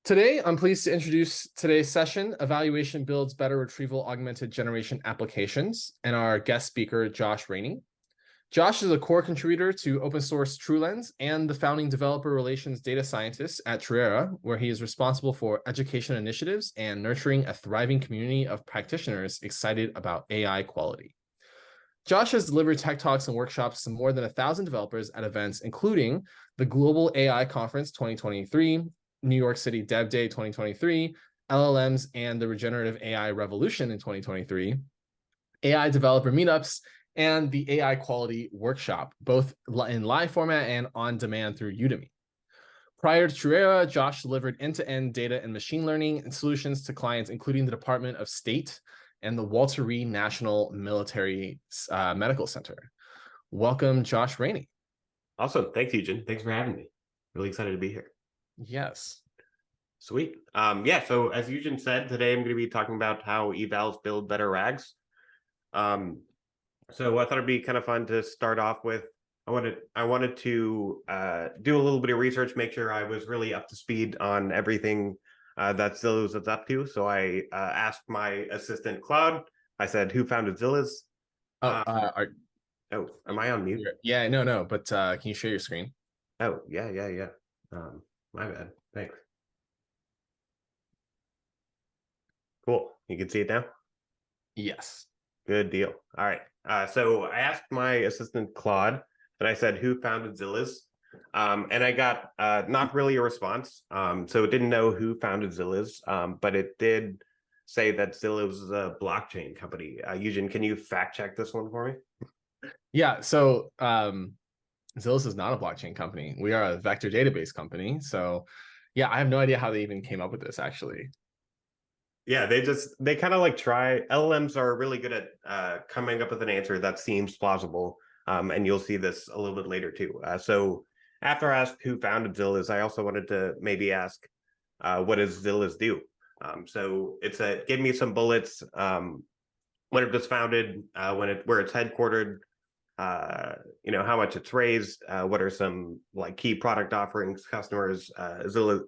Today, I'm pleased to introduce today's session, Evaluation Builds Better Retrieval Augmented Generation Applications, and our guest speaker, Josh Rainey. Josh is a core contributor to open source TruLens and the founding developer relations data scientist at Triad, where he is responsible for education initiatives and nurturing a thriving community of practitioners excited about AI quality. Josh has delivered tech talks and workshops to more than 1,000 developers at events, including the Global AI Conference 2023, New York City Dev Day 2023, LLMs and the Regenerative AI Revolution in 2023, AI developer meetups, and the AI quality workshop, both in live format and on demand through Udemy. Prior to Truera, Josh delivered end-to-end data and machine learning and solutions to clients, including the Department of State and the Walter Reed National Military Medical Center. Welcome, Josh Rainey. Awesome. Thanks, Eugen. Thanks for having me. Really excited to be here. Yes. Sweet. So as Eugen said, today I'm going to be talking about how evals build better RAGs. So I thought it'd be kind of fun to start off with. I wanted to do a little bit of research, make sure I was really up to speed on everything that Zillows is up to. So I asked my assistant Claude. I said, "Who founded Zillows?" Oh, am I on mute? Yeah, no. But can you share your screen? Oh, yeah. My bad. Thanks. Cool. You can see it now? Yes. Good deal. All right. So I asked my assistant Claude, and I said, "Who founded Zillows?" And I got not really a response. So it didn't know who founded Zillows, but it did say that Zillows is a blockchain company. Eugen, can you fact check this one for me? Yeah. So Zillows is not a blockchain company. We are a vector database company. So yeah, I have no idea how they even came up with this, actually. Yeah, they kind of like try. LLMs are really good at coming up with an answer that seems plausible. And you'll see this a little bit later too. So after I asked who founded Zillows, I also wanted to maybe ask, what does Zillows do? So give me some bullets. When it was founded, where it's headquartered, how much it's raised, what are some like key product offerings, customers, Zillow.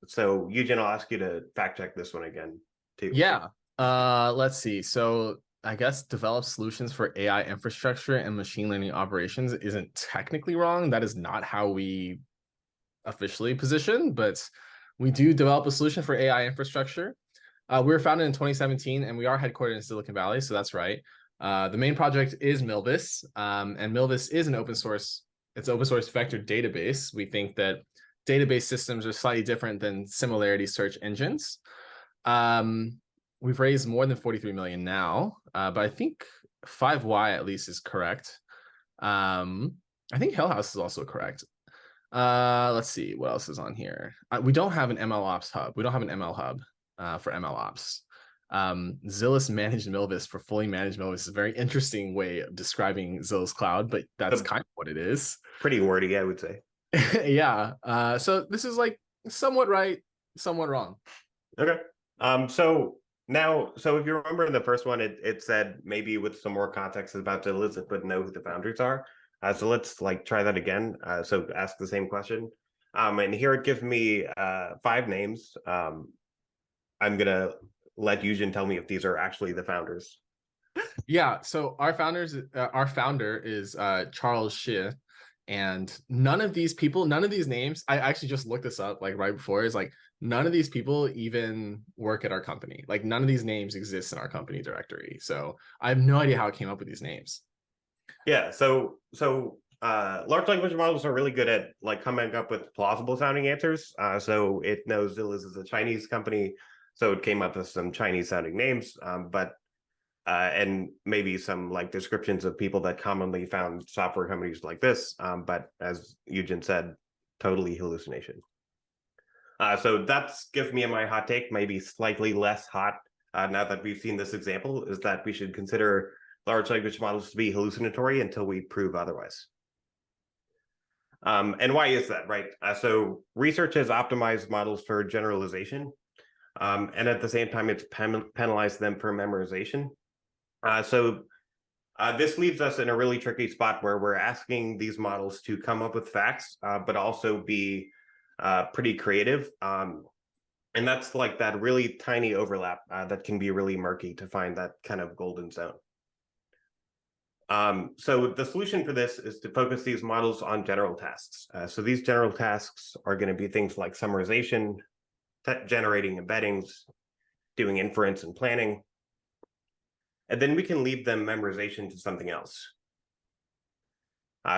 So Eugen, I'll ask you to fact check this one again too. Yeah. Let's see. So I guess develop solutions for AI infrastructure and machine learning operations isn't technically wrong. That is not how we officially position, but we do develop a solution for AI infrastructure. We were founded in 2017 and we are headquartered in Silicon Valley, so that's right. The main project is Milvus, and Milvus is an open source vector database. We think that database systems are slightly different than similarity search engines. We've raised more than 43 million now, but I think 5Y at least is correct. I think Hell House is also correct. Let's see what else is on here. We don't have an MLOps hub. We don't have an ML hub for MLOps. Zillows managed Milvus for fully managed Milvus is a very interesting way of describing Zillows Cloud, but that's kind of what it is. Pretty wordy, I would say. Yeah. So this is like somewhat right, somewhat wrong. Okay. So if you remember in the first one, it said maybe with some more context about Zillows, it would know who the founders are. So let's try that again. So ask the same question. And here it gives me 5 names. I'm gonna let Eugen tell me if these are actually the founders. Yeah. So our founder is Charles Xie. And none of these names, I actually just looked this up right before, is none of these people even work at our company. None of these names exist in our company directory. So I have no idea how it came up with these names. Yeah, so large language models are really good at coming up with plausible sounding answers. So it knows Zillows is a Chinese company, so it came up with some Chinese sounding names, and maybe some descriptions of people that commonly found software companies like this. But as Eugen said, totally hallucination. So that's gives me my hot take, maybe slightly less hot now that we've seen this example, is that we should consider large language models to be hallucinatory until we prove otherwise. And why is that, right? So research has optimized models for generalization, and at the same time, it's penalized them for memorization. This leaves us in a really tricky spot where we're asking these models to come up with facts, but also be pretty creative. And that's like that really tiny overlap that can be really murky to find that kind of golden zone. So the solution for this is to focus these models on general tasks. So these general tasks are going to be things like summarization, generating embeddings, doing inference and planning. And then we can leave them memorization to something else.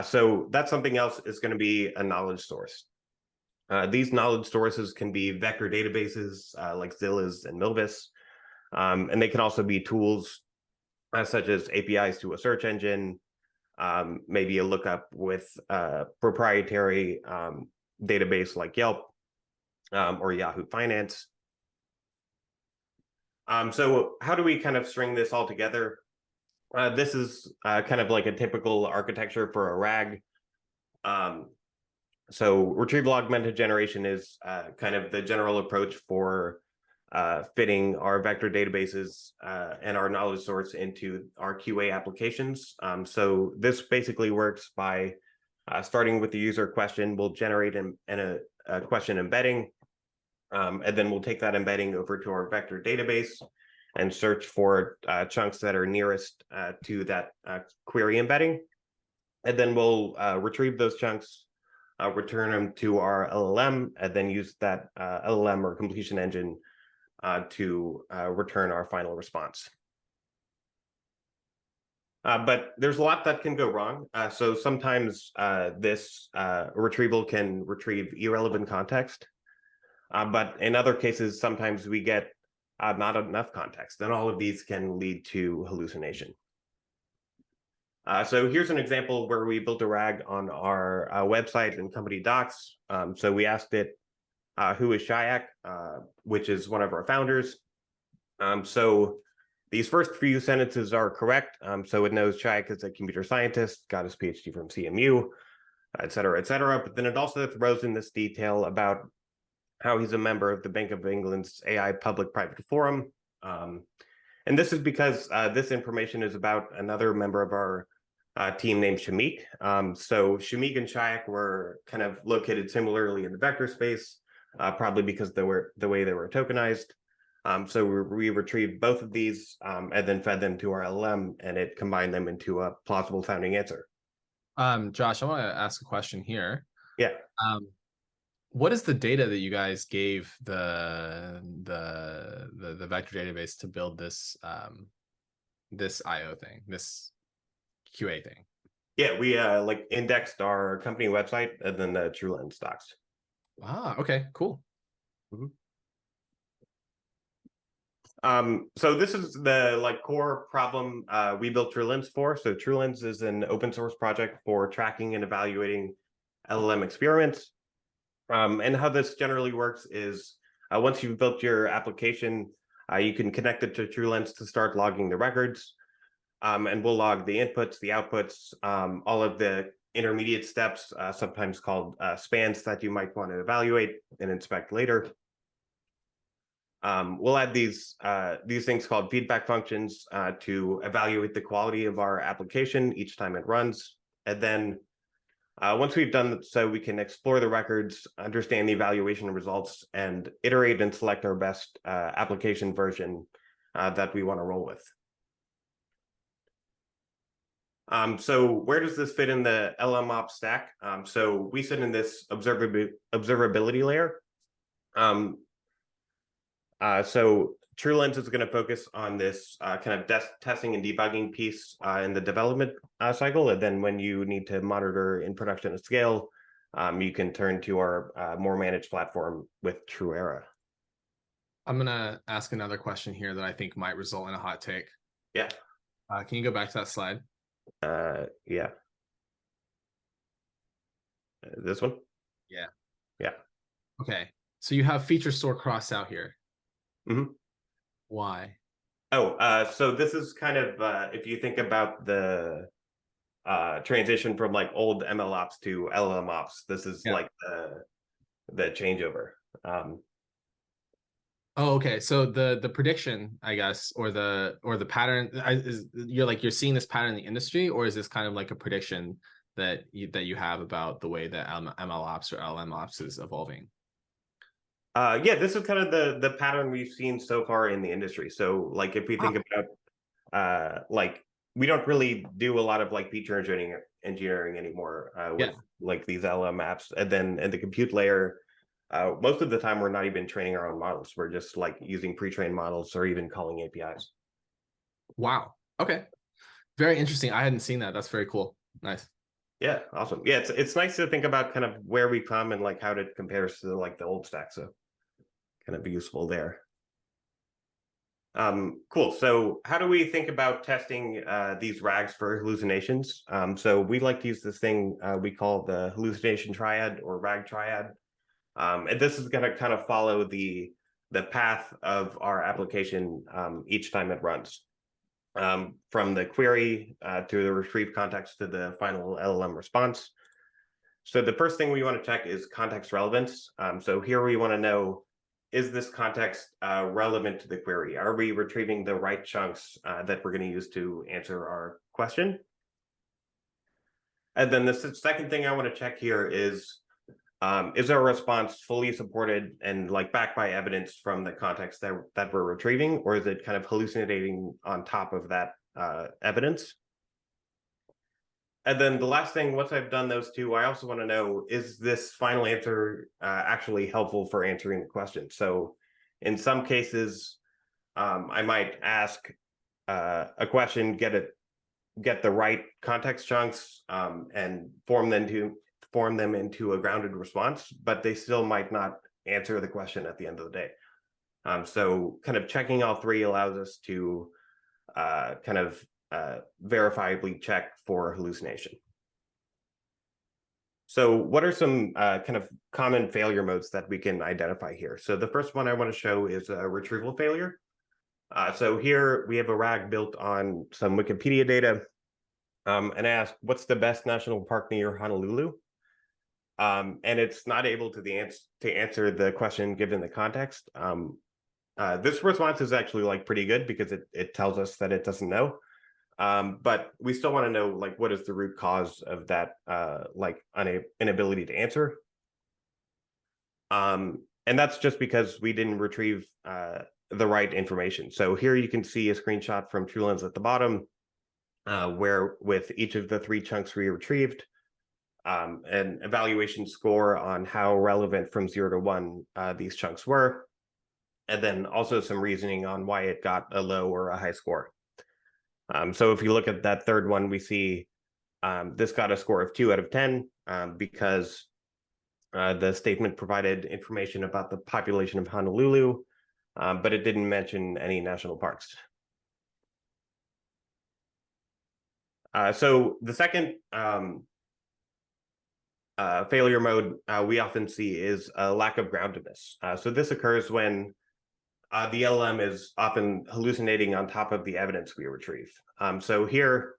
So that something else is going to be a knowledge source. These knowledge sources can be vector databases like Zilliz and Milvus, and they can also be tools such as APIs to a search engine, maybe a lookup with a proprietary database like Yelp or Yahoo Finance. So how do we kind of string this all together? This is kind of like a typical architecture for a RAG. So retrieval augmented generation is kind of the general approach for fitting our vector databases and our knowledge source into our QA applications. So this basically works by starting with the user question. We'll generate a question embedding, and then we'll take that embedding over to our vector database and search for chunks that are nearest to that query embedding. And then we'll retrieve those chunks, return them to our LLM, and then use that LLM or completion engine to return our final response. But there's a lot that can go wrong. So sometimes this retrieval can retrieve irrelevant context. But in other cases, sometimes we get not enough context. And all of these can lead to hallucination. So here's an example where we built a RAG on our website and company docs. So we asked it, who is Shayak, which is one of our founders. So these first few sentences are correct. So it knows Shayak is a computer scientist, got his PhD from CMU, et cetera, et cetera. But then it also throws in this detail about how he's a member of the Bank of England's AI Public-Private Forum. And this is because this information is about another member of our team named Shamik. So Shamik and Shayak were kind of located similarly in the vector space, probably because they were the way they were tokenized. So we retrieved both of these and then fed them to our LLM, and it combined them into a plausible sounding answer. Josh, I want to ask a question here. Yeah. What is the data that you guys gave the vector database to build this this IO thing, this QA thing? Yeah, we like indexed our company website and then the TruLens docs. Ah, okay, cool. So this is the like core problem we built TruLens for. So TruLens is an open source project for tracking and evaluating LLM experiments. And how this generally works is once you've built your application, you can connect it to TruLens to start logging the records. And we'll log the inputs, the outputs, all of the intermediate steps, sometimes called spans that you might want to evaluate and inspect later. We'll add these things called feedback functions to evaluate the quality of our application each time it runs. And then once we've done so, we can explore the records, understand the evaluation results, and iterate and select our best application version that we want to roll with. So where does this fit in the LLMOps stack? So we sit in this observability layer. So TruLens is going to focus on this kind of testing and debugging piece in the development cycle. And then when you need to monitor in production at scale, you can turn to our more managed platform with TruEra. I'm going to ask another question here that I think might result in a hot take. Yeah. Can you go back to that slide? Yeah. This one? Yeah. Yeah. Okay. So you have feature store crossed out here. Mm-hmm. Why? Oh, so this is kind of if you think about the transition from like old MLOps to LLMOps, this is like the changeover. Oh, okay. So the prediction, I guess, or the pattern is you're seeing this pattern in the industry, or is this kind of like a prediction that you have about the way that MLOps or LLMOps is evolving? Yeah, this is kind of the pattern we've seen so far in the industry. So like if we think about like we don't really do a lot of like feature engineering anymore with like these LLM apps, and then in the compute layer, most of the time we're not even training our own models. We're just like using pre-trained models or even calling APIs. Wow. Okay. Very interesting. I hadn't seen that. That's very cool. Nice. Yeah, awesome. Yeah, it's nice to think about kind of where we come and like how it compares to like the old stack. So kind of useful there. Cool. So how do we think about testing these RAGs for hallucinations? So we like to use this thing we call the hallucination triad or RAG triad. And this is going to kind of follow the path of our application each time it runs. From the query to the retrieve context to the final LLM response. So the first thing we want to check is context relevance. So here we want to know, is this context relevant to the query? Are we retrieving the right chunks that we're going to use to answer our question? And then the second thing I want to check here is our response fully supported and like backed by evidence from the context that we're retrieving, or is it kind of hallucinating on top of that evidence? And then the last thing, once I've done those two, I also want to know, is this final answer actually helpful for answering the question? So in some cases, I might ask a question, get the right context chunks and form them into a grounded response, but they still might not answer the question at the end of the day. So kind of checking all three allows us to kind of verifiably check for hallucination. So what are some kind of common failure modes that we can identify here? So the first one I want to show is a retrieval failure. So here we have a RAG built on some Wikipedia data, and I asked, what's the best national park near Honolulu? And it's not able to answer the question given the context. This response is actually like pretty good because it tells us that it doesn't know. But we still want to know like what is the root cause of that like inability to answer. And that's just because we didn't retrieve the right information. So here you can see a screenshot from TruLens at the bottom, where with each of the three chunks we retrieved, an evaluation score on how relevant from 0 to 1 these chunks were, and then also some reasoning on why it got a low or a high score. So if you look at that third one, we see this got a score of 2 out of 10 because the statement provided information about the population of Honolulu, but it didn't mention any national parks. So the second failure mode we often see is a lack of groundedness. So this occurs when the LLM is often hallucinating on top of the evidence we retrieve. So here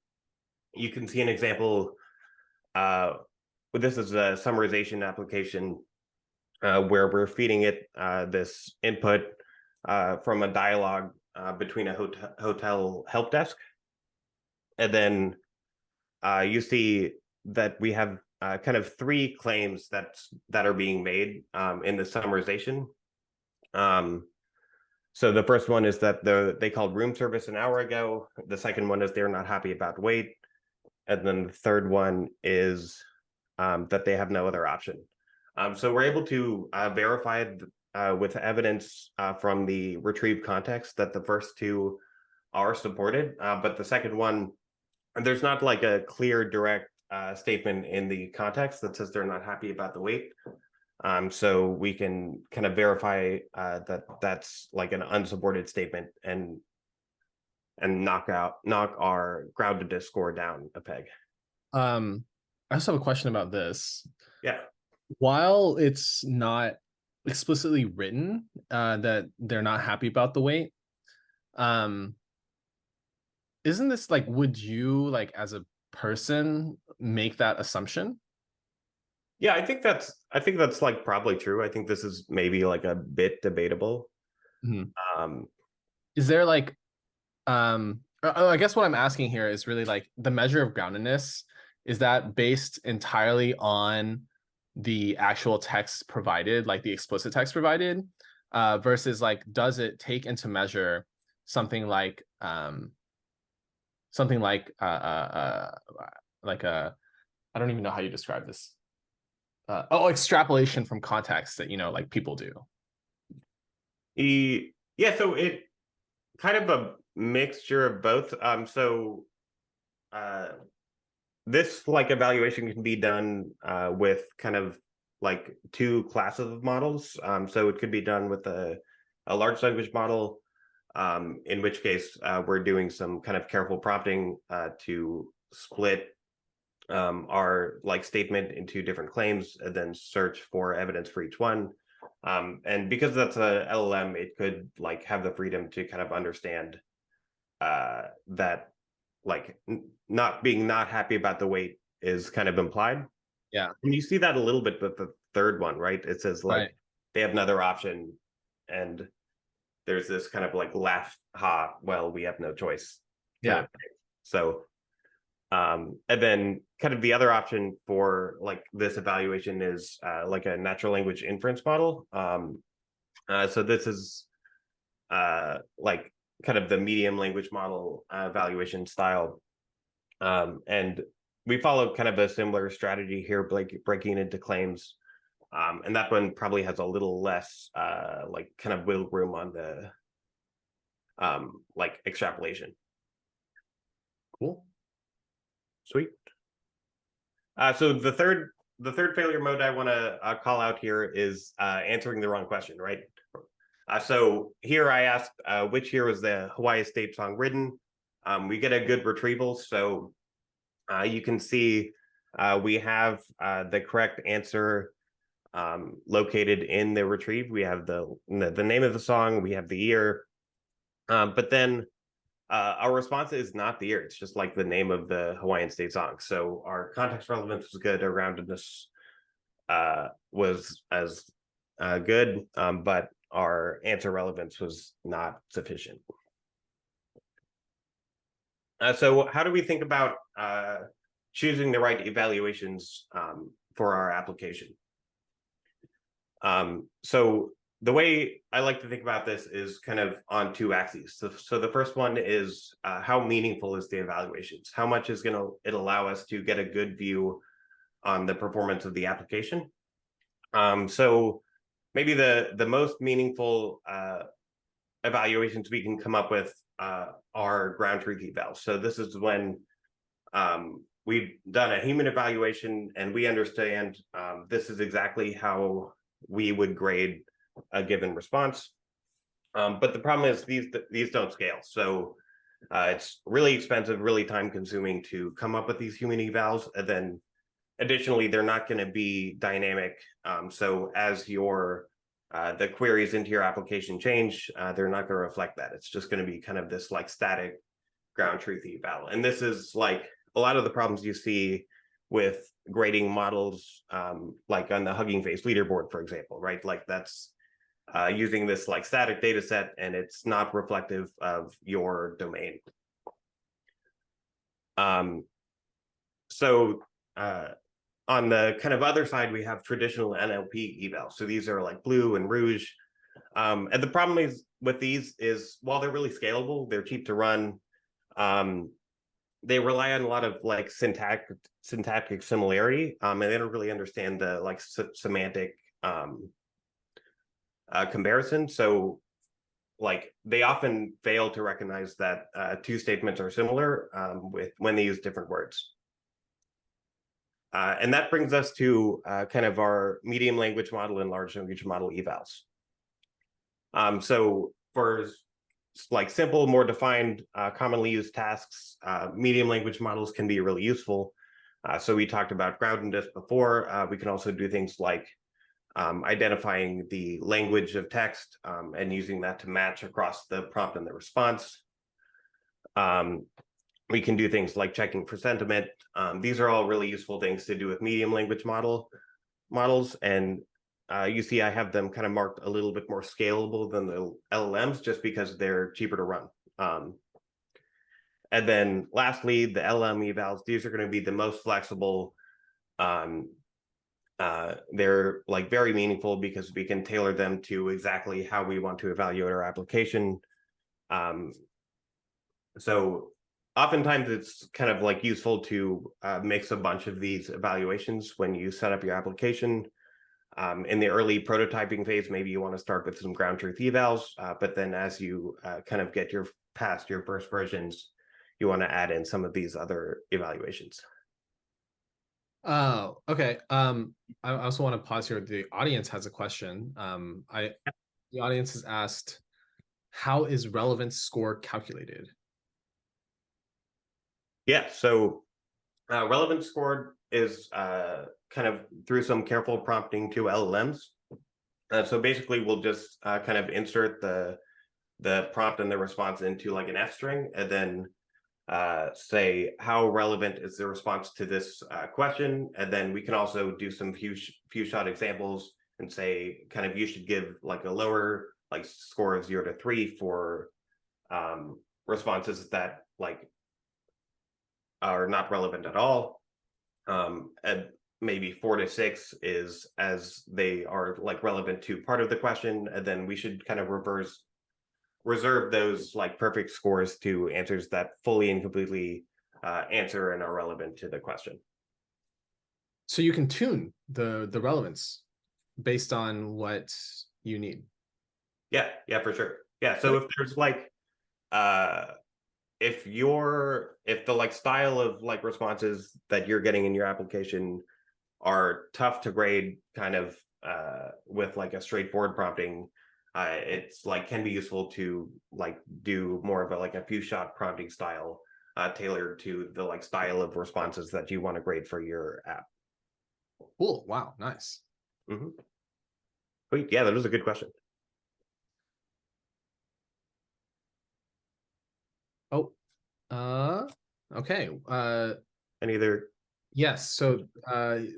you can see an example. This is a summarization application where we're feeding it this input from a dialogue between a hotel help desk. And then you see that we have kind of three claims that are being made in the summarization. So the first one is that they called room service an hour ago. The second one is they're not happy about wait. And then the third one is that they have no other option. So we're able to verify with evidence from the retrieved context that the first two are supported, but the second one, there's not like a clear, direct statement in the context that says they're not happy about the wait. So we can kind of verify that that's like an unsupported statement and knock our groundedness score down a peg. I also have a question about this. Yeah. While it's not explicitly written that they're not happy about the wait, isn't this like, would you like as a person make that assumption? Yeah, I think that's like probably true. I think this is maybe like a bit debatable. Mm-hmm. Is there like I guess what I'm asking here is really like the measure of groundedness, is that based entirely on the actual text provided, like the explicit text provided, versus like, does it take into measure something like something like a, I don't even know how you describe this. Extrapolation from context that, like people do. Yeah, so it kind of a mixture of both. This like evaluation can be done with kind of like two classes of models. So it could be done with a large language model, in which case we're doing some kind of careful prompting to split our like statement into different claims and then search for evidence for each one. And because that's a LLM, it could like have the freedom to kind of understand that like not happy about the weight is kind of implied. Yeah. And you see that a little bit with the third one, right? It says like Right. they have another option, and there's this kind of like laugh, ha, well, we have no choice. Yeah. So and then kind of the other option for like this evaluation is like a natural language inference model. So this is like kind of the medium language model evaluation style. And we follow kind of a similar strategy here, like breaking into claims. And that one probably has a little less like kind of wiggle room on the like extrapolation. Cool. Sweet. So the third failure mode I want to call out here is answering the wrong question, right? So here I asked which year was the Hawaii State song written. We get a good retrieval, so you can see we have the correct answer located in the retrieve. We have the name of the song, we have the year, but then our response is not the year. It's just like the name of the Hawaiian state song. So our context relevance was good. Our roundedness was as good, but our answer relevance was not sufficient. So how do we think about choosing the right evaluations for our application? So the way I like to think about this is kind of on two axes. So the first one is how meaningful is the evaluations? How much is it allow us to get a good view on the performance of the application? So maybe the most meaningful evaluations we can come up with are ground truth evals. So this is when we've done a human evaluation and we understand this is exactly how we would grade a given response. But the problem is these don't scale. So it's really expensive, really time consuming to come up with these human evals. And then additionally, they're not going to be dynamic. So as the queries into your application change, they're not going to reflect that. It's just going to be kind of this like static ground truth eval. And this is like a lot of the problems you see with grading models, like on the Hugging Face leaderboard, for example, right? Like that's using this like static data set, and it's not reflective of your domain. So on the kind of other side, we have traditional NLP evals. So these are like Blue and Rouge. And the problem is with these is while they're really scalable, they're cheap to run. They rely on a lot of like syntactic similarity, and they don't really understand the like semantic comparison. So like they often fail to recognize that two statements are similar when they use different words. And that brings us to kind of our medium language model and large language model evals. So for like simple, more defined, commonly used tasks, medium language models can be really useful. So we talked about groundedness before. We can also do things like identifying the language of text and using that to match across the prompt and the response. We can do things like checking for sentiment. These are all really useful things to do with medium language models. And you see I have them kind of marked a little bit more scalable than the LLMs just because they're cheaper to run. And then lastly, the LLM evals, these are going to be the most flexible They're like very meaningful because we can tailor them to exactly how we want to evaluate our application. So oftentimes it's kind of like useful to mix a bunch of these evaluations when you set up your application. In the early prototyping phase, maybe you want to start with some ground truth evals, but then as you kind of get past your first versions, you want to add in some of these other evaluations. Oh, okay. I also want to pause here. The audience has a question. The audience has asked, how is relevance score calculated? Yeah, so relevance score is kind of through some careful prompting to LLMs. So basically, we'll just kind of insert the prompt and the response into like an F string, and then say how relevant is the response to this question, and then we can also do some few shot examples and say kind of you should give like a lower like score of 0 to 3 for responses that like are not relevant at all, and maybe 4 to 6 is as they are like relevant to part of the question, and then we should kind of reserve those like perfect scores to answers that fully and completely answer and are relevant to the question. So you can tune the relevance based on what you need. Yeah, for sure. Yeah, so if there's like if the like style of like responses that you're getting in your application are tough to grade kind of with like a straightforward prompting, it's like can be useful to like do more of a like a few shot prompting style tailored to the like style of responses that you want to grade for your app. Cool. Wow. Nice. Mm-hmm. Wait, yeah, that was a good question. Oh, okay. Any other? Yes. So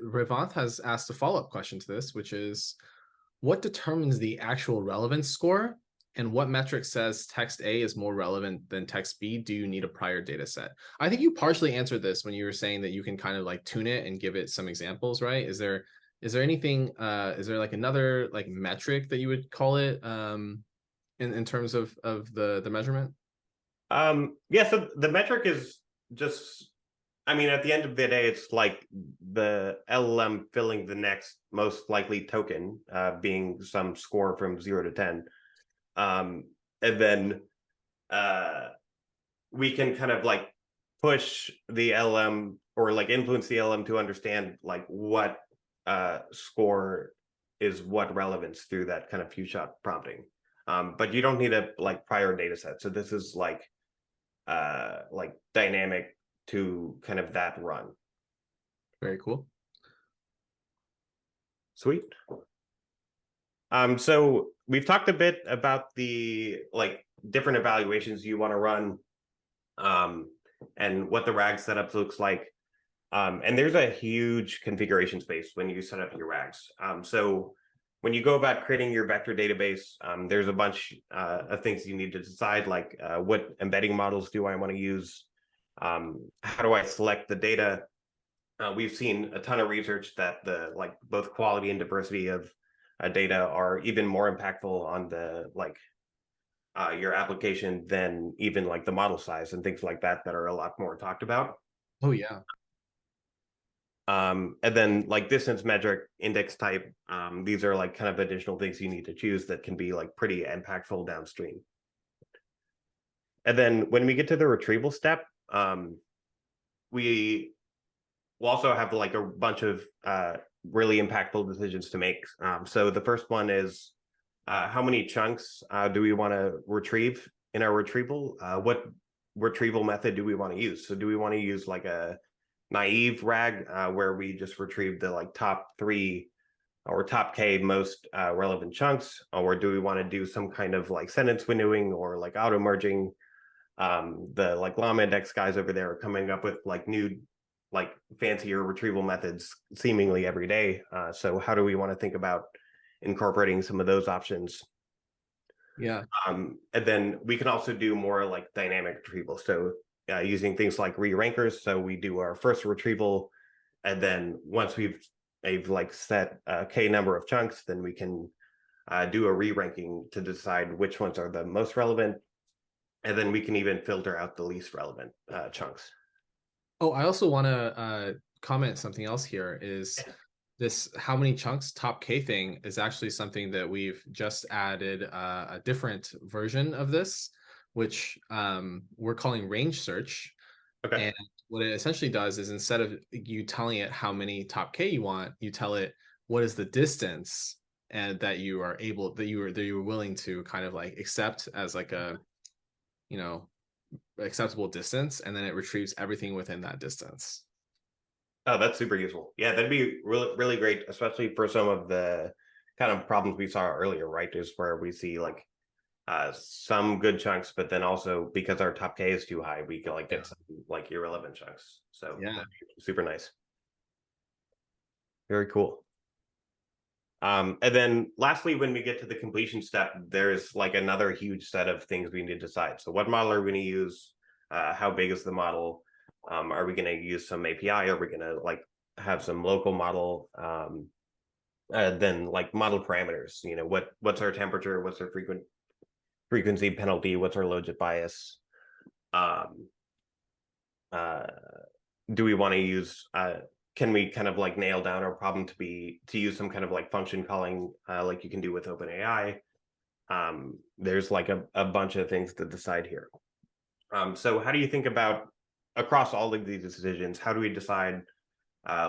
Revant has asked a follow-up question to this, which is, what determines the actual relevance score, and what metric says text A is more relevant than text B? Do you need a prior data set? I think you partially answered this when you were saying that you can kind of like tune it and give it some examples, right? Is there anything, is there like another like metric that you would call it in terms of the measurement? Yeah, so the metric is just, I mean, at the end of the day, it's like the LLM filling the next most likely token, being some score from 0 to 10. And then we can kind of like push the LLM or like influence the LLM to understand like what score is what relevance through that kind of few shot prompting. But you don't need a like prior data set. So this is like dynamic to kind of that run. Very cool. Sweet. So we've talked a bit about the like different evaluations you want to run, and what the RAG setup looks like. And there's a huge configuration space when you set up your RAGs. So when you go about creating your vector database, there's a bunch of things you need to decide, like what embedding models do I want to use? How do I select the data? We've seen a ton of research that the like both quality and diversity of data are even more impactful on the like your application than even like the model size and things like that are a lot more talked about. Oh yeah. And then like distance metric, index type, these are like kind of additional things you need to choose that can be like pretty impactful downstream. And then when we get to the retrieval step, we will also have like a bunch of really impactful decisions to make. So the first one is how many chunks do we want to retrieve in our retrieval? What retrieval method do we want to use? So do we want to use like a naive RAG where we just retrieve the like top 3 or top K most relevant chunks, or do we want to do some kind of like sentence winnowing or like auto merging? The like llama index guys over there are coming up with like new like fancier retrieval methods seemingly every day. So how do we want to think about incorporating some of those options? Yeah. And then we can also do more like dynamic retrieval. So using things like re-rankers. So we do our first retrieval, and then once we've like set a k number of chunks, then we can do a re-ranking to decide which ones are the most relevant, and then we can even filter out the least relevant chunks. Oh, I also want to comment something else here is this how many chunks top K thing is actually something that we've just added a different version of this, which we're calling range search. Okay. And what it essentially does is instead of you telling it how many top K you want, you tell it what is the distance and that you are able that you were willing to kind of like accept as like a, you know, acceptable distance, and then it retrieves everything within that distance. Oh, that's super useful. Yeah, that'd be really, really great, especially for some of the kind of problems we saw earlier, right? Is where we see like some good chunks, but then also because our top K is too high, we can like get some like irrelevant chunks. So Yeah, that'd be super nice. Very cool. And then lastly, when we get to the completion step, there's like another huge set of things we need to decide. So what model are we going to use? How big is the model? Are we going to use some API? Are we going to like have some local model? Then like model parameters, you know, what's our temperature? What's our frequency penalty? What's our logit bias? Do we want to use can we kind of like nail down our problem to use some kind of like function calling like you can do with OpenAI? There's like a bunch of things to decide here. So how do you think about across all of these decisions, how do we decide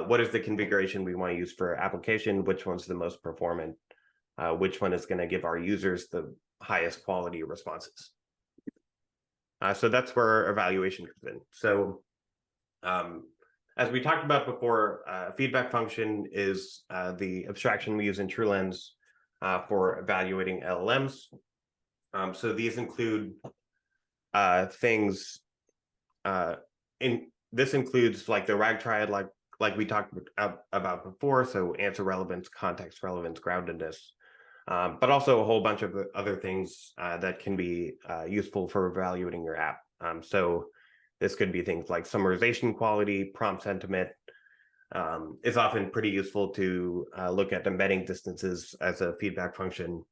what is the configuration we want to use for application, which one's the most performant, which one is going to give our users the highest quality responses? So that's where evaluation comes in. So as we talked about before, feedback function is the abstraction we use in TruLens for evaluating LLMs. So these include things this includes like the RAG Triad, like we talked about before. So answer relevance, context relevance, groundedness, but also a whole bunch of other things that can be useful for evaluating your app. So this could be things like summarization quality, prompt sentiment. It's often pretty useful to look at embedding distances as a feedback function,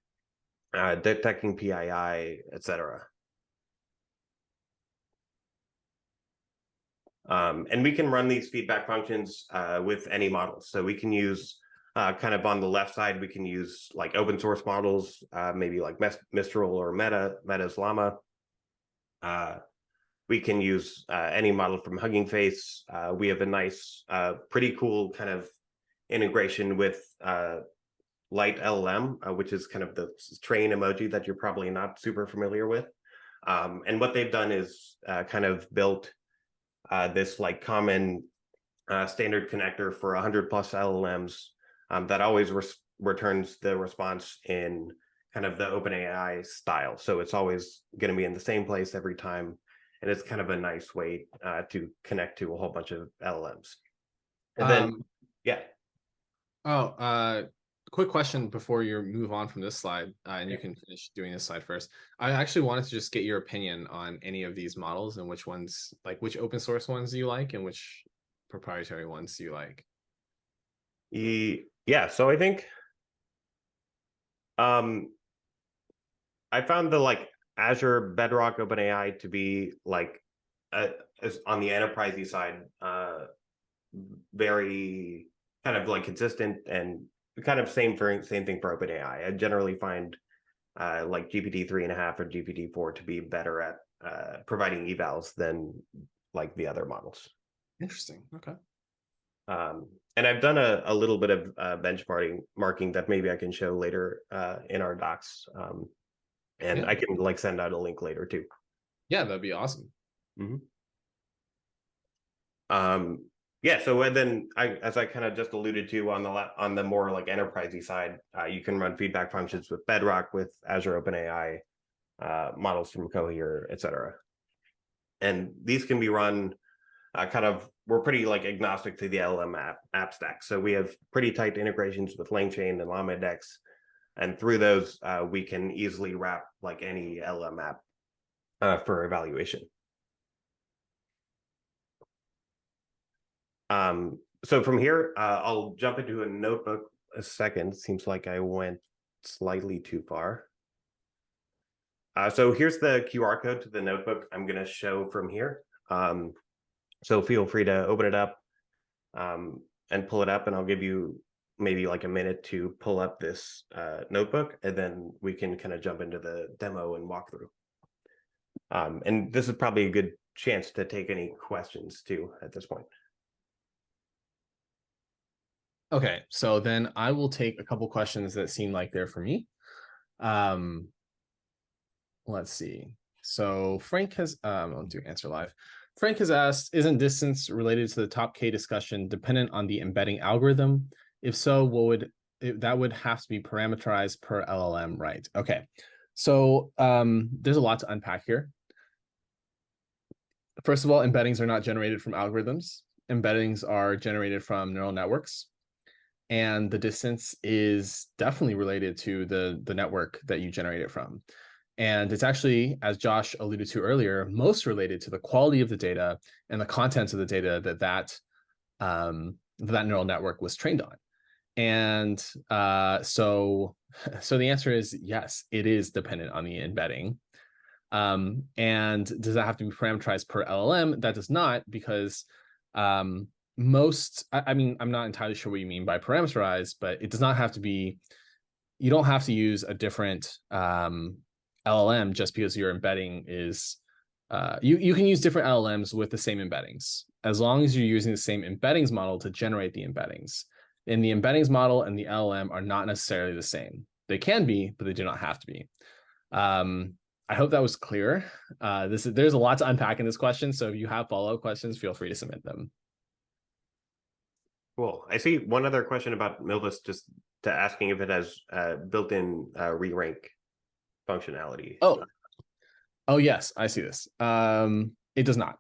detecting PII, etc. And we can run these feedback functions with any models. So we can use kind of on the left side, we can use like open source models, maybe like Mistral or Meta's Llama. We can use any model from Hugging Face. We have a nice, pretty cool kind of integration with Light LLM, which is kind of the train emoji that you're probably not super familiar with. And what they've done is kind of built this like common standard connector for 100 plus LLMs that always returns the response in kind of the OpenAI style. So it's always going to be in the same place every time. And it's kind of a nice way to connect to a whole bunch of LLMs. And then, yeah. Oh, quick question before you move on from this slide, and you can finish doing this slide first. I actually wanted to just get your opinion on any of these models and which ones, like which open source ones do you like and which proprietary ones do you like? Yeah, so I think I found the like Azure Bedrock OpenAI to be like as on the enterprisey side, very kind of like consistent and kind of same thing for OpenAI. I generally find like GPT 3.5 or GPT 4 to be better at providing evals than like the other models. Interesting. Okay. And I've done a little bit of benchmarking that maybe I can show later in our docs. And I can like send out a link later too. Yeah, that'd be awesome. Mm-hmm. Yeah, so and then as I kind of just alluded to on the more like enterprisey side, you can run feedback functions with Bedrock, with Azure OpenAI, models from Cohere, etc. And these can be run we're pretty like agnostic to the LLM app stack. So we have pretty tight integrations with LangChain and LlamaIndex. And through those, we can easily wrap like any LLM app for evaluation. So from here, I'll jump into a notebook a second. Seems like I went slightly too far. So here's the QR code to the notebook I'm going to show from here. So feel free to open it up and pull it up, and I'll give you maybe like a minute to pull up this notebook, and then we can kind of jump into the demo and walkthrough. And this is probably a good chance to take any questions too at this point. Okay, so then I will take a couple questions that seem like they're for me. Let's see. So Frank has, I'll do answer live. Frank has asked, isn't distance related to the top K discussion dependent on the embedding algorithm? If so, that would have to be parameterized per LLM, right? Okay, so there's a lot to unpack here. First of all, embeddings are not generated from algorithms. Embeddings are generated from neural networks. And the distance is definitely related to the network that you generate it from. And it's actually, as Josh alluded to earlier, most related to the quality of the data and the contents of the data that neural network was trained on. And so the answer is yes, it is dependent on the embedding. And does that have to be parameterized per LLM? That does not, because I mean, I'm not entirely sure what you mean by parameterized, but it does not have to be, you don't have to use a different LLM just because your embedding is, you can use different LLMs with the same embeddings, as long as you're using the same embeddings model to generate the embeddings. And the embeddings model and the LLM are not necessarily the same. They can be, but they do not have to be. I hope that was clear. There's a lot to unpack in this question, so if you have follow-up questions, feel free to submit them. Cool. I see one other question about Milvus, just to asking if it has built-in re-rank functionality. Oh yes, I see this. It does not.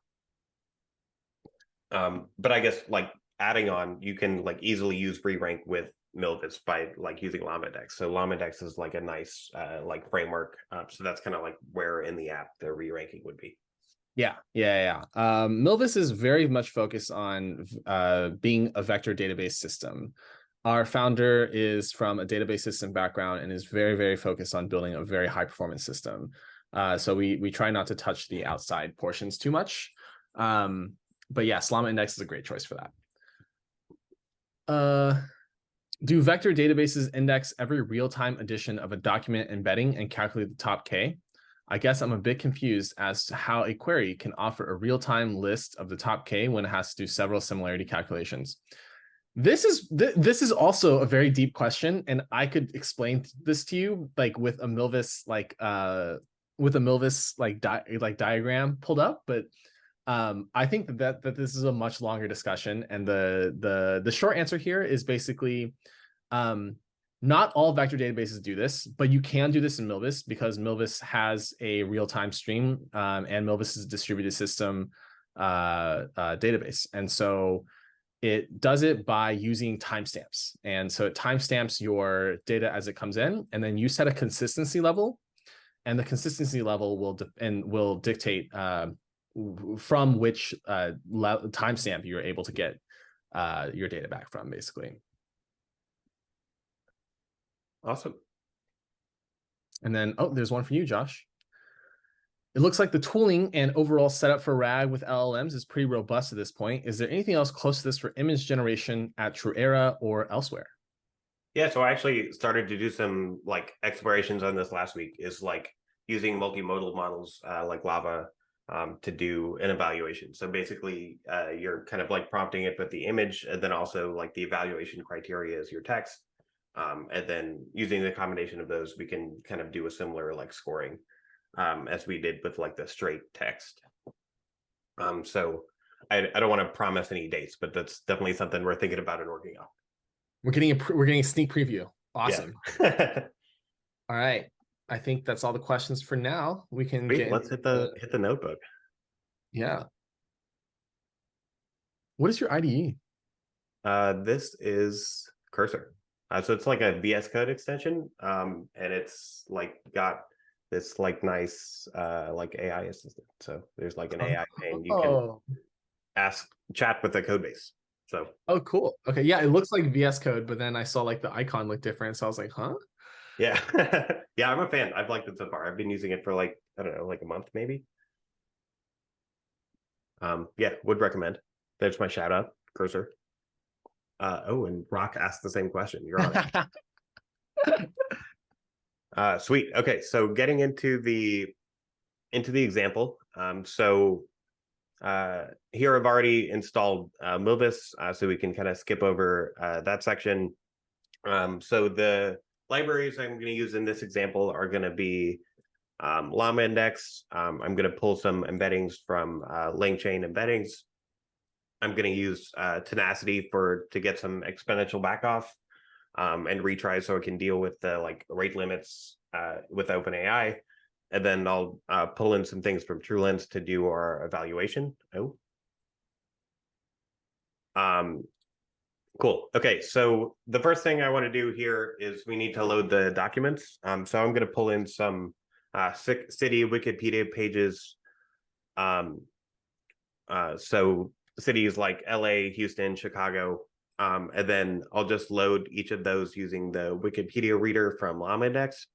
But I guess like adding on, you can like easily use re-rank with Milvus by like using LlamaIndex. So LlamaIndex is like a nice like framework. So that's kind of like where in the app the re-ranking would be. Yeah. Milvus is very much focused on being a vector database system. Our founder is from a database system background and is very, very focused on building a very high performance system. So we try not to touch the outside portions too much. But yes, LlamaIndex is a great choice for that. Do vector databases index every real-time edition of a document embedding and calculate the top K? I guess I'm a bit confused as to how a query can offer a real-time list of the top K when it has to do several similarity calculations. This is also a very deep question, and I could explain this to you like with a Milvus diagram pulled up, but I think that this is a much longer discussion, and the short answer here is basically not all vector databases do this, but you can do this in Milvus because Milvus has a real-time stream, and Milvus is a distributed system database, and so it does it by using timestamps. And so it timestamps your data as it comes in, and then you set a consistency level, and the consistency level will dictate from which timestamp you're able to get your data back from, basically. Awesome. And then, oh, there's one for you, Josh. It looks like the tooling and overall setup for RAG with LLMs is pretty robust at this point. Is there anything else close to this for image generation at TruEra or elsewhere? Yeah, so I actually started to do some like explorations on this last week, is like using multimodal models like Lava to do an evaluation. So basically, you're kind of like prompting it with the image, and then also like the evaluation criteria is your text. And then using the combination of those, we can kind of do a similar like scoring as we did with like the straight text. So I don't want to promise any dates, but that's definitely something we're thinking about and working on. We're getting a sneak preview. Awesome. Yeah. All right. I think that's all the questions for now. We can let's hit the notebook. Yeah. What is your IDE? This is Cursor. So it's like a VS Code extension, and it's like got this like nice like AI assistant. So there's like an AI pane you can chat with the code base. So Oh, cool. Okay, yeah, it looks like VS Code, but then I saw like the icon looked different, so I was like, huh? yeah, yeah, I'm a fan. I've liked it so far. I've been using it for like, I don't know, like a month maybe. Yeah, would recommend. There's my shout out cursor. Oh, and Rock asked the same question. You're on it. Sweet. Okay, so getting into the example. Here I've already installed Milvus, so we can kind of skip over that section. So the libraries I'm going to use in this example are going to be llama index. I'm going to pull some embeddings from LangChain embeddings. I'm going to use tenacity to get some exponential backoff and retry so it can deal with the like rate limits with OpenAI. And then I'll pull in some things from TruLens to do our evaluation. Cool. Okay, so the first thing I want to do here is we need to load the documents. So I'm going to pull in some city Wikipedia pages. So cities like LA, Houston, Chicago, and then I'll just load each of those using the Wikipedia reader from Llama Index.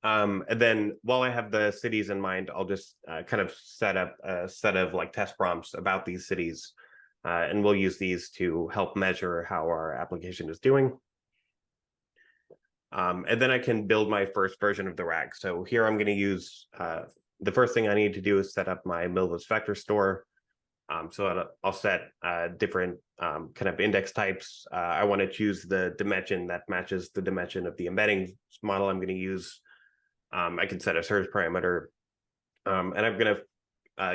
And then while I have the cities in mind, I'll just kind of set up a set of like test prompts about these cities. And we'll use these to help measure how our application is doing. And then I can build my first version of the RAG. So here I'm going to use, the first thing I need to do is set up my Milvus vector store. So I'll set different kind of index types. I want to choose the dimension that matches the dimension of the embedding model I'm going to use. I can set a search parameter, and I'm going to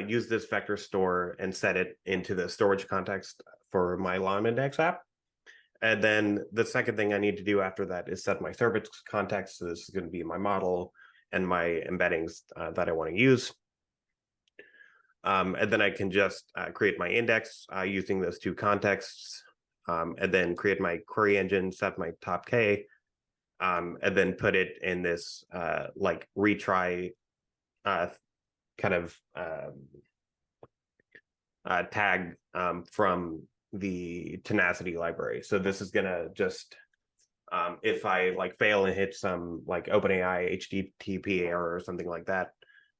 use this vector store and set it into the storage context for my llama index app. And then the second thing I need to do after that is set my service context. So this is going to be my model and my embeddings that I want to use. And then I can just create my index using those two contexts, and then create my query engine, set my top K, and then put it in this like retry kind of tag from the tenacity library. So this is gonna just if I like fail and hit some like OpenAI HTTP error or something like that,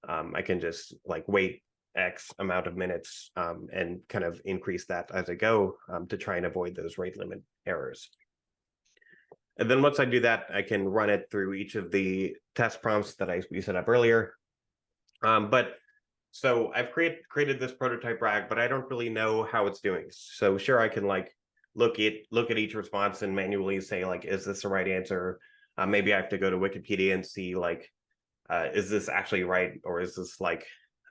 I can just like wait X amount of minutes and kind of increase that as I go to try and avoid those rate limit errors. And then once I do that, I can run it through each of the test prompts that we set up earlier. So I've created this prototype RAG, but I don't really know how it's doing. So sure, I can like look at each response and manually say like, is this the right answer? Maybe I have to go to Wikipedia and see like, is this actually right, or is this like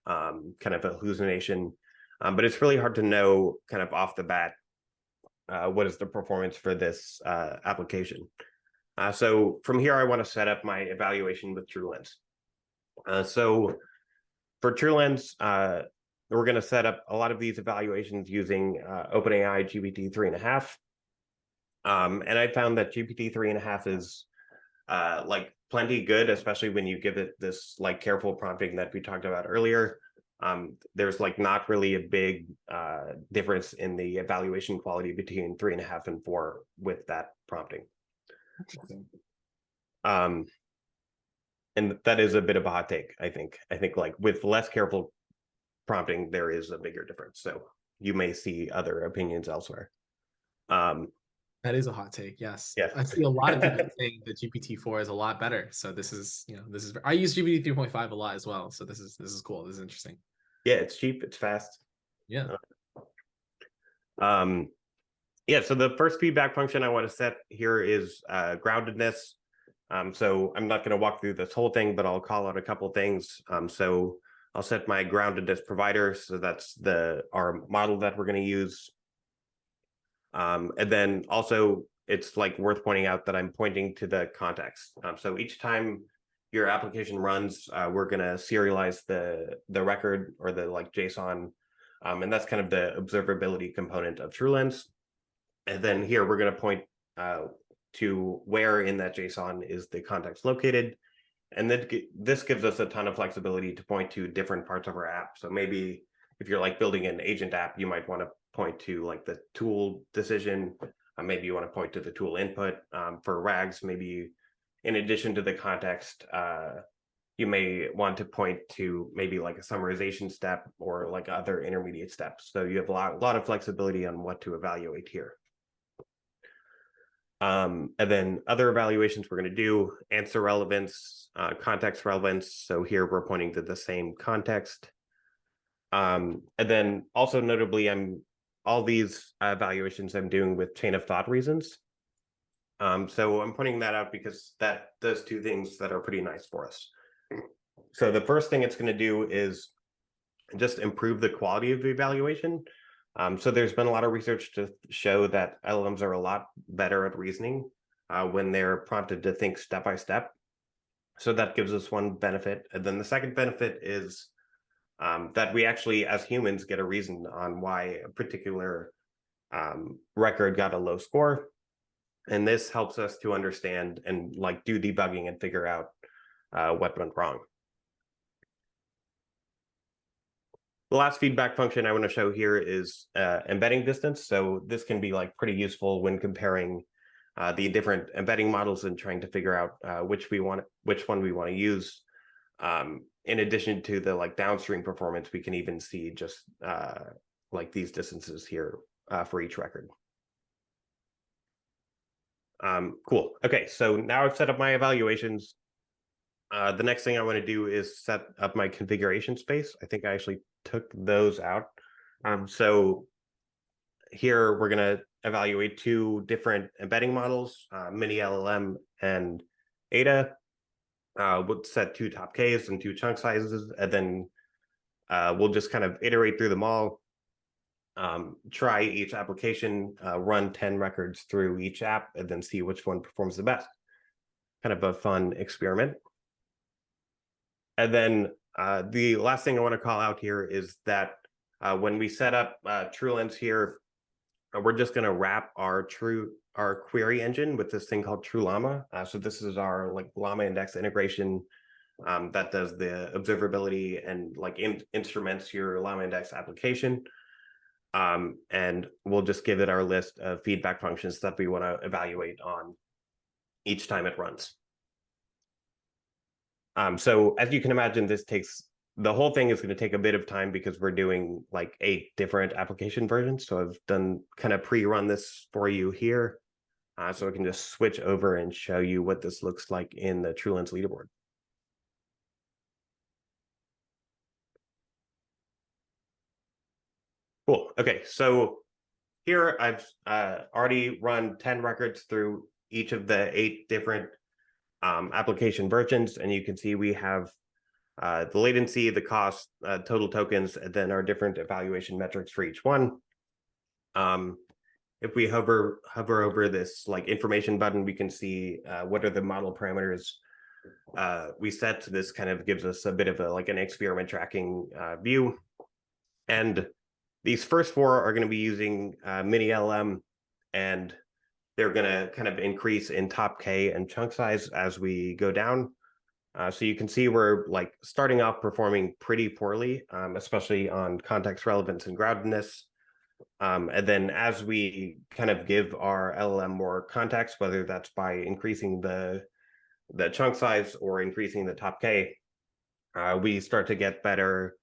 kind of a hallucination? But it's really hard to know kind of off the bat what is the performance for this application. So from here, I want to set up my evaluation with TruLens. So for TruLens, we're going to set up a lot of these evaluations using OpenAI GPT 3.5. And I found that GPT 3.5 is like plenty good, especially when you give it this like careful prompting that we talked about earlier. There's like not really a big difference in the evaluation quality between 3.5 and 4 with that prompting. And that is a bit of a hot take, I think. I think like with less careful prompting, there is a bigger difference. So you may see other opinions elsewhere. That is a hot take. Yes. Yeah. I see a lot of people saying that GPT-4 is a lot better. So this is, I use GPT 3.5 a lot as well. So this is cool. This is interesting. Yeah, it's cheap, it's fast. Yeah. Yeah, so the first feedback function I want to set here is groundedness. So I'm not going to walk through this whole thing, but I'll call out a couple things. So I'll set my groundedness provider. So that's our model that we're going to use. And then also it's like worth pointing out that I'm pointing to the context. So each time your application runs, we're going to serialize the record or the like JSON. And that's kind of the observability component of TruLens. And then here we're going to point to where in that JSON is the context located. And then this gives us a ton of flexibility to point to different parts of our app. So maybe if you're like building an agent app, you might want to point to like the tool decision. Maybe you want to point to the tool input. For RAGs, maybe in addition to the context, you may want to point to maybe like a summarization step or like other intermediate steps. So you have a lot of flexibility on what to evaluate here. And then other evaluations we're going to do: answer relevance, context relevance. So here we're pointing to the same context. And then also notably, all these evaluations I'm doing with chain of thought reasons. So I'm pointing that out because that does two things that are pretty nice for us. So the first thing it's going to do is just improve the quality of the evaluation. So there's been a lot of research to show that LLMs are a lot better at reasoning when they're prompted to think step by step. So that gives us one benefit. And then the second benefit is that we actually, as humans, get a reason on why a particular record got a low score. And this helps us to understand and like do debugging and figure out what went wrong. The last feedback function I want to show here is embedding distance. So this can be like pretty useful when comparing the different embedding models and trying to figure out which one we want to use. In addition to the like downstream performance, we can even see just like these distances here for each record. Cool. Okay, so now I've set up my evaluations. The next thing I want to do is set up my configuration space. I think I actually took those out. So here we're going to evaluate two different embedding models, mini LLM and Ada. We'll set two top Ks and two chunk sizes, and then we'll just kind of iterate through them all. Try each application, run 10 records through each app, and then see which one performs the best. Kind of a fun experiment. And then the last thing I want to call out here is that when we set up TruLens here, we're just going to wrap our query engine with this thing called TruLlama. So this is our like llama index integration that does the observability and like instruments your llama index application. And we'll just give it our list of feedback functions that we want to evaluate on each time it runs. So as you can imagine, the whole thing is going to take a bit of time because we're doing like 8 different application versions. So I've done kind of pre-run this for you here. So I can just switch over and show you what this looks like in the TruLens leaderboard. Cool. Okay, so here I've already run 10 records through each of the 8 different application versions, and you can see we have the latency, the cost, total tokens, and then our different evaluation metrics for each one. If we hover over this like information button, we can see what are the model parameters we set. This kind of gives us a bit of an experiment tracking view. And these first 4 are going to be using mini LLM, and they're going to kind of increase in top K and chunk size as we go down. So you can see we're like starting off performing pretty poorly, especially on context relevance and groundedness. And then as we kind of give our LLM more context, whether that's by increasing the chunk size or increasing the top K, we start to get better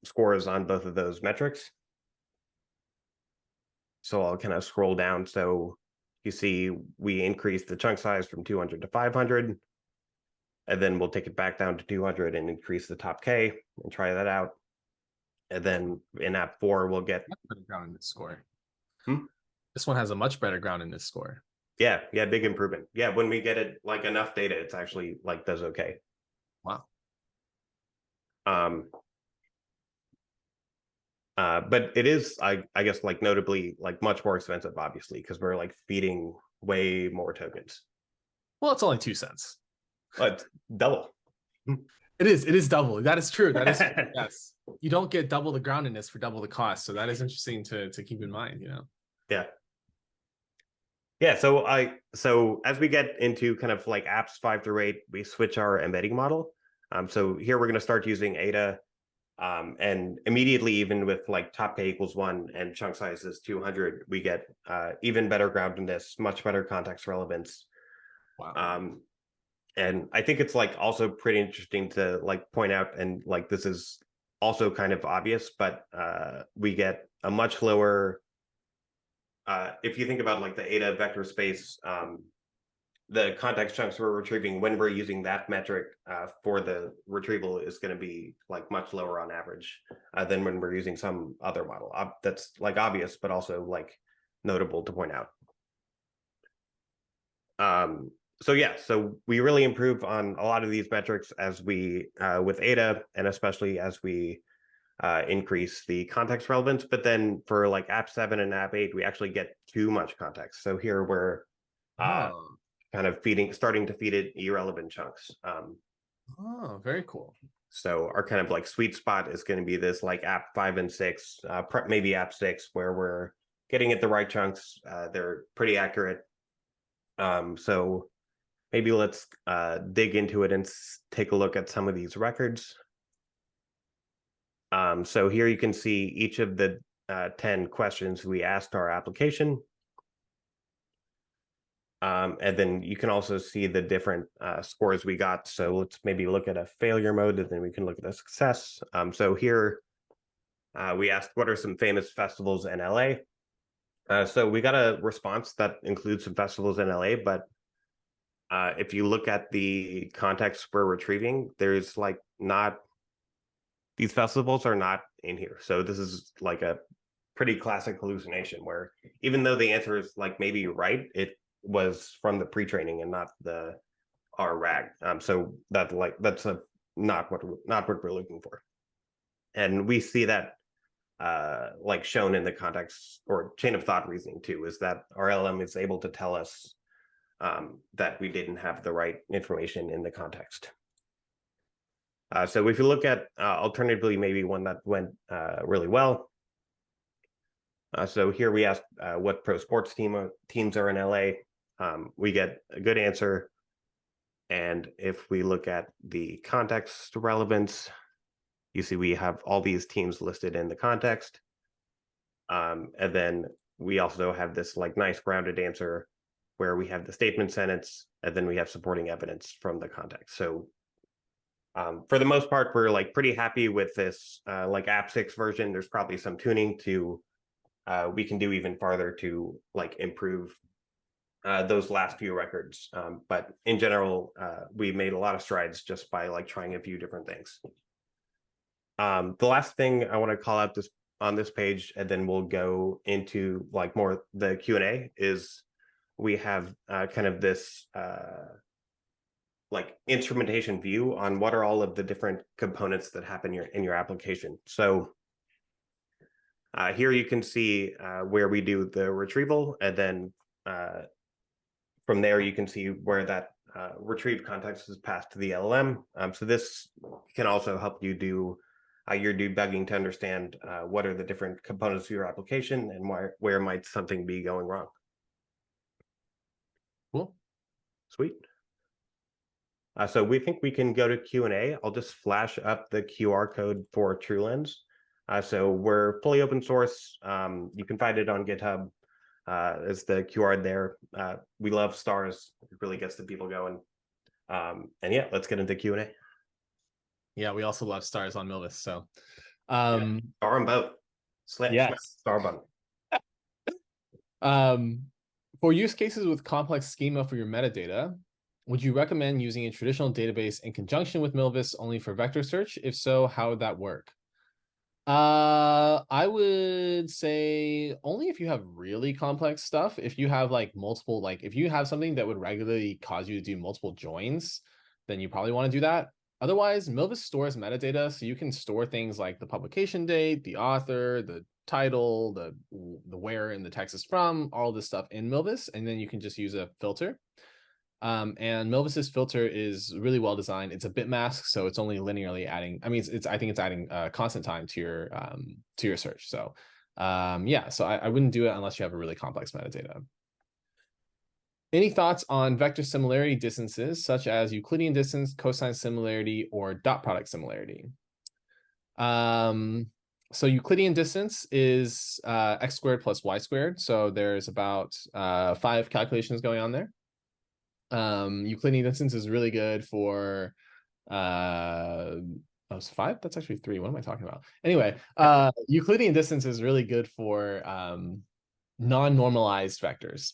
scores on both of those metrics. So I'll kind of scroll down. So you see we increase the chunk size from 200 to 500. And then we'll take it back down to 200 and increase the top K and try that out. And then in app 4, we'll get better groundedness score. This one has a much better groundedness score. Yeah, big improvement. Yeah, when we get it like enough data, it's actually like does okay. Wow. But it is, I guess, like notably like much more expensive, obviously, because we're like feeding way more tokens. Well, it's only 2 cents. But double. It is double. That is true. That is true. Yes. You don't get double the groundedness for double the cost. So that is interesting to keep in mind, you know. Yeah. So as we get into kind of like apps 5 through 8, we switch our embedding model. So here we're going to start using Ada. And immediately, even with like top k equals 1 and chunk size is 200, we get even better groundedness, much better context relevance. Wow. And I think it's like also pretty interesting to like point out, and like this is also kind of obvious, but we get a much lower, if you think about like the eta vector space, the context chunks we're retrieving when we're using that metric for the retrieval is going to be like much lower on average than when we're using some other model. That's like obvious, but also like notable to point out. So yeah, so we really improve on a lot of these metrics as we with eta, and especially as we increase the context relevance. But then for like app 7 and app 8, we actually get too much context. So here we're Oh, kind of starting to feed it irrelevant chunks. oh, very cool. So our kind of like sweet spot is going to be this like app 5 and 6, maybe app 6, where we're getting it the right chunks. They're pretty accurate. So maybe let's dig into it and take a look at some of these records. So here you can see each of the 10 questions we asked our application. And then you can also see the different scores we got. So let's maybe look at a failure mode, and then we can look at a success. So here we asked, what are some famous festivals in LA? So we got a response that includes some festivals in LA, but if you look at the context we're retrieving, there's like not, these festivals are not in here. So this is like a pretty classic hallucination where even though the answer is like maybe right, it was from the pre-training and not the our RAG. So that's not what we're looking for. And we see that like shown in the context or chain of thought reasoning too, is that our LLM is able to tell us that we didn't have the right information in the context. So if you look at alternatively, maybe one that went really well. So here we asked what pro sports teams are in LA. We get a good answer. And if we look at the context relevance, you see we have all these teams listed in the context. And then we also have this like nice grounded answer where we have the statement sentence, and then we have supporting evidence from the context. So for the most part, we're like pretty happy with this like app 6 version. There's probably some tuning to we can do even farther to like improve those last few records. But in general, we made a lot of strides just by like trying a few different things. The last thing I want to call out on this page, and then we'll go into like more the Q&A, is we have kind of this like instrumentation view on what are all of the different components that happen in your application. So here you can see where we do the retrieval, and then from there you can see where that retrieved context is passed to the LLM. So this can also help you do your debugging to understand what are the different components of your application and where might something be going wrong. Cool. Sweet. So we think we can go to Q&A. I'll just flash up the QR code for TruLens. So we're fully open source. You can find it on GitHub. As the QR there. We love stars. It really gets the people going. And yeah, let's get into Q&A. Yeah, we also love stars on Milvus. So Star them both. Yes. Star button. For use cases with complex schema for your metadata, would you recommend using a traditional database in conjunction with Milvus only for vector search? If so, how would that work? I would say only if you have really complex stuff. If you have like multiple, like if you have something that would regularly cause you to do multiple joins, then you probably want to do that. Otherwise, Milvus stores metadata, so you can store things like the publication date, the author, the title, the where and the text is from, all this stuff in Milvus, and then you can just use a filter. And Milvus's filter is really well designed. It's a bit mask, so it's only linearly adding. I mean, I think it's adding constant time to your search. So yeah, so I wouldn't do it unless you have a really complex metadata. Any thoughts on vector similarity distances, such as Euclidean distance, cosine similarity, or dot product similarity? So Euclidean distance is x squared plus y squared. So there's about 5 calculations going on there. Euclidean distance is really good for oh, it's 5? That's actually 3. What am I talking about? Anyway, Euclidean distance is really good for non-normalized vectors.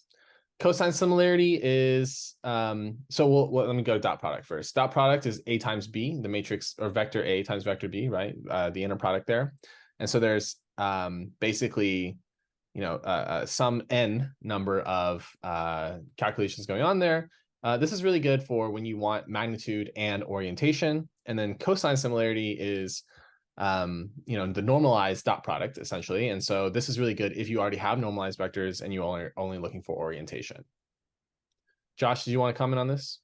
Cosine similarity is let me go dot product first. Dot product is A times B, the matrix or vector A times vector B, right? The inner product there. And so there's basically, some n number of calculations going on there. This is really good for when you want magnitude and orientation. And then cosine similarity is the normalized dot product essentially. And so this is really good if you already have normalized vectors and you are only looking for orientation. Josh, do you want to comment on this?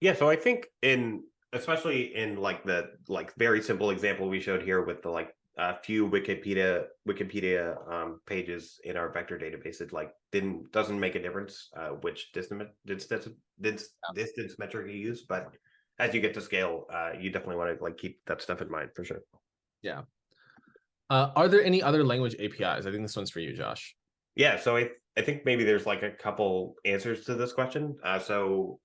Yeah, so I think especially in like the very simple example we showed here with the few Wikipedia pages in our vector database, it doesn't make a difference which distance metric you use, but as you get to scale, you definitely want to keep that stuff in mind for sure. Yeah. Are there any other language APIs? I think this one's for you, Josh. Yeah, so I think maybe there's a couple answers to this question. So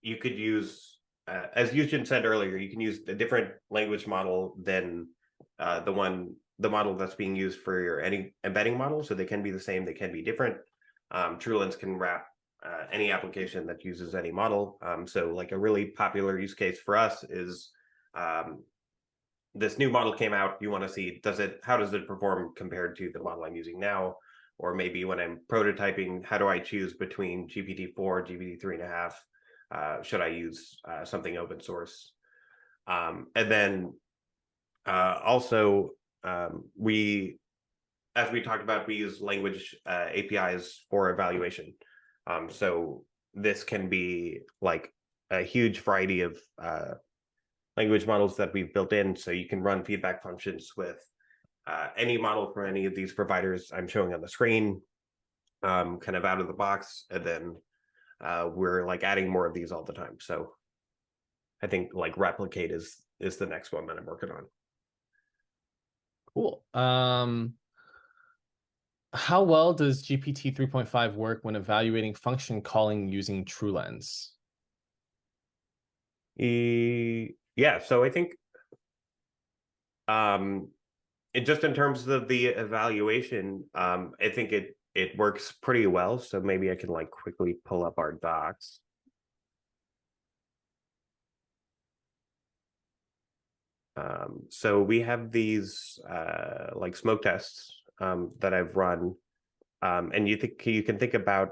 you could use, as Yushin said earlier, you can use a different language model than the model that's being used for your any embedding model. So they can be the same, they can be different. TruLens can wrap any application that uses any model. So a really popular use case for us is this new model came out. You want to see how does it perform compared to the model I'm using now? Or maybe when I'm prototyping, how do I choose between GPT-4, GPT-3.5? Should I use something open source? And then also, as we talked about, we use language APIs for evaluation. So this can be a huge variety of language models that we've built in. So you can run feedback functions with any model from any of these providers I'm showing on the screen, kind of out of the box. And then we're adding more of these all the time. So I think replicate is the next one that I'm working on. Cool. How well does GPT 3.5 work when evaluating function calling using TruLens? Yeah, so I think just in terms of the evaluation, I think it works pretty well. So maybe I can quickly pull up our docs. So we have these smoke tests that I've run, and you can think about.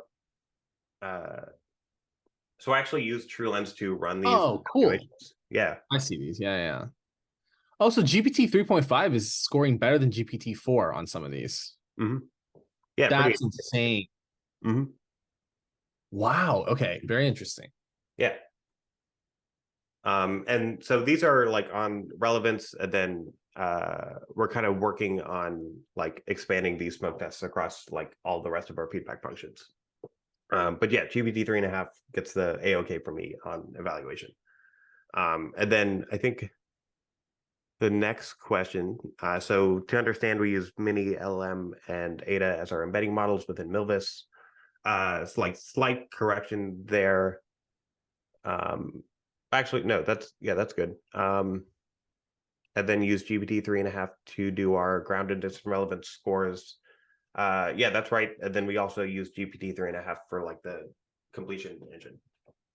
So I actually use TruLens to run these. Oh, cool. Yeah, I see these. Yeah. Oh, so GPT 3.5 is scoring better than GPT-4 on some of these. Mm-hmm. Yeah, that's insane. Mm-hmm. Wow. Okay, very interesting. Yeah. And so these are on relevance, and then we're kind of working on expanding these smoke tests across all the rest of our feedback functions. But yeah, GPT 3.5 gets the A-OK for me on evaluation. And then I think the next question, so to understand, we use Mini, LLM, and Ada as our embedding models within Milvus. It's slight correction there. Actually, no, that's good. And then use GPT 3.5 to do our grounded distance relevance scores. Yeah, that's right. And then we also use GPT 3.5 for the completion engine.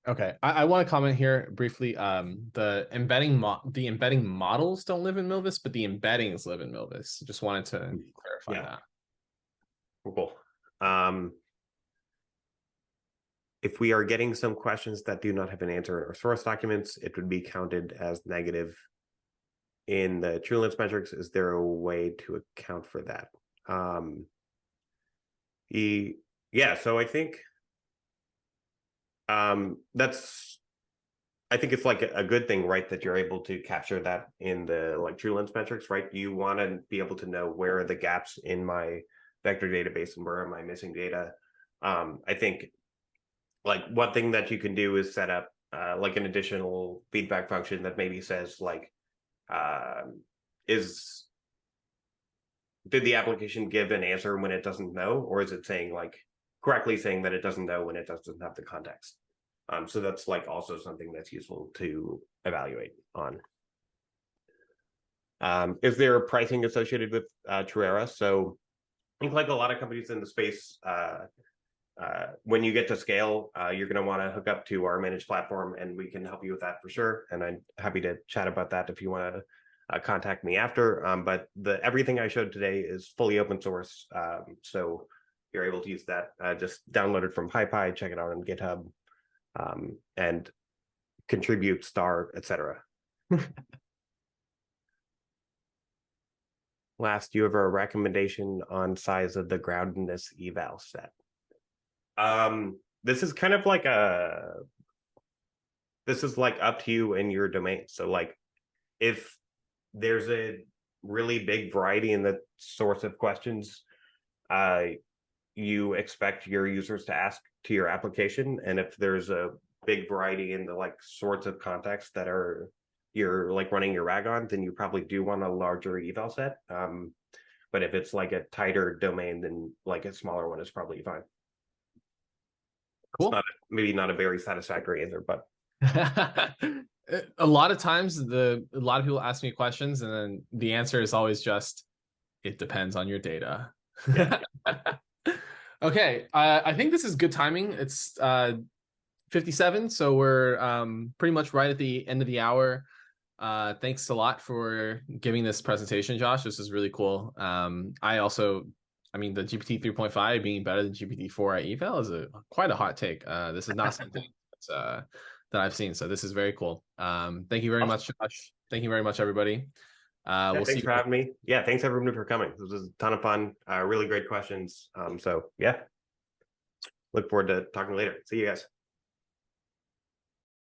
Okay, I want to comment here briefly. The embedding models don't live in Milvus, but the embeddings live in Milvus. Just wanted to clarify that. Cool. If we are getting some questions that do not have an answer in our source documents, it would be counted as negative in the TruLens metrics. Is there a way to account for that? Yeah, so I think I think it's a good thing, right, that you're able to capture that in the TruLens metrics, right? You want to be able to know where are the gaps in my vector database and where am I missing data. I think one thing that you can do is set up like an additional feedback function that maybe says like, did the application give an answer when it doesn't know, or is it saying like correctly saying that it doesn't know when it doesn't have the context? So that's like also something that's useful to evaluate on. Is there pricing associated with Truera? So I think like a lot of companies in the space, when you get to scale, you're going to want to hook up to our managed platform, and we can help you with that for sure. And I'm happy to chat about that if you want to contact me after. But everything I showed today is fully open source, so you're able to use that. Just download it from HiPi, check it out on GitHub, and contribute, star, etc. Last, you have a recommendation on size of the groundedness eval set. This is kind of like this is like up to you and your domain. So like if there's a really big variety in the sorts of questions you expect your users to ask to your application, and if there's a big variety in the like sorts of contexts that you're like running your RAG on, then you probably do want a larger eval set. But if it's like a tighter domain, then like a smaller one is probably fine. Cool. It's maybe not a very satisfactory answer, but a lot of times a lot of people ask me questions, and then the answer is always just, it depends on your data. Yeah. Okay, I think this is good timing. It's 57, so we're pretty much right at the end of the hour. Thanks a lot for giving this presentation, Josh. This is really cool. I mean, the GPT 3.5 being better than GPT 4 at eval is quite a hot take. This is not something that I've seen, so this is very cool. Thank you very much, Josh. Thank you very much, everybody. We'll thanks for having me. Yeah, thanks everyone for coming. This was a ton of fun. Really great questions. So yeah, look forward to talking later. See you guys.